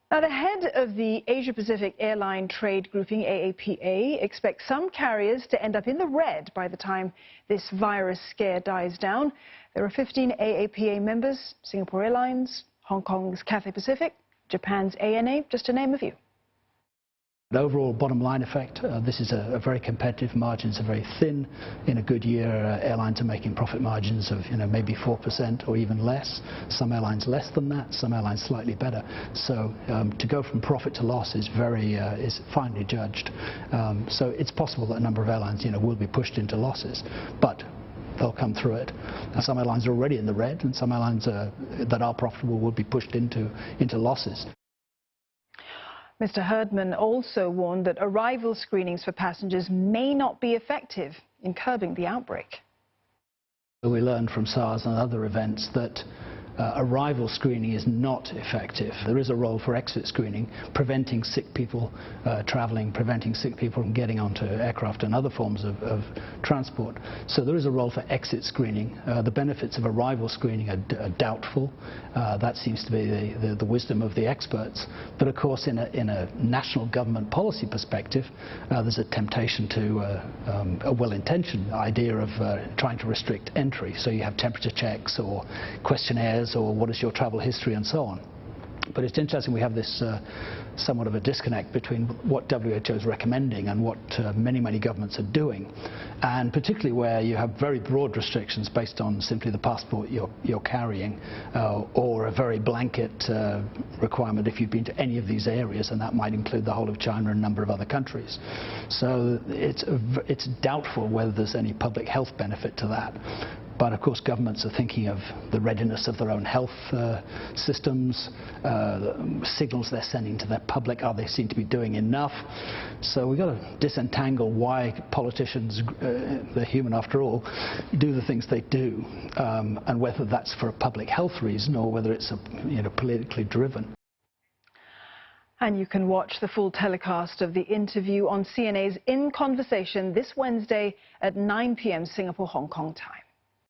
Now, the head of the Asia-Pacific airline trade grouping, AAPA, expects some carriers to end up in the red by the time this virus scare dies down. There are 15 AAPA members: Singapore Airlines, Hong Kong's Cathay Pacific, Japan's ANA, just to name a few. The overall bottom line effect, this is a very competitive. Margins are very thin. In a good year, airlines are making profit margins of maybe 4% or even less. Some airlines less than that, some airlines slightly better. So to go from profit to loss is finely judged. So it's possible that a number of airlines will be pushed into losses, but they'll come through it. And some airlines are already in the red, and some airlines that are profitable will be pushed into losses. Mr. Herdman also warned that arrival screenings for passengers may not be effective in curbing the outbreak. We learned from SARS and other events that arrival screening is not effective. There is a role for exit screening, preventing sick people travelling, preventing sick people from getting onto aircraft and other forms of transport. So there is a role for exit screening. The benefits of arrival screening are doubtful. That seems to be the wisdom of the experts. But of course, in a national government policy perspective, there's a temptation to a well-intentioned idea of trying to restrict entry. So you have temperature checks or questionnaires, or what is your travel history and so on. But it's interesting, we have this somewhat of a disconnect between what WHO is recommending and what many governments are doing, and particularly where you have very broad restrictions based on simply the passport you're carrying, or a very blanket requirement if you've been to any of these areas, and that might include the whole of China and a number of other countries. So it's doubtful whether there's any public health benefit to that. But of course, governments are thinking of the readiness of their own health systems, signals they're sending to their public. Are they seen to be doing enough? So we've got to disentangle why politicians, they're human after all, do the things they do, and whether that's for a public health reason or whether it's politically driven. And you can watch the full telecast of the interview on CNA's In Conversation this Wednesday at 9 p.m. Singapore, Hong Kong time.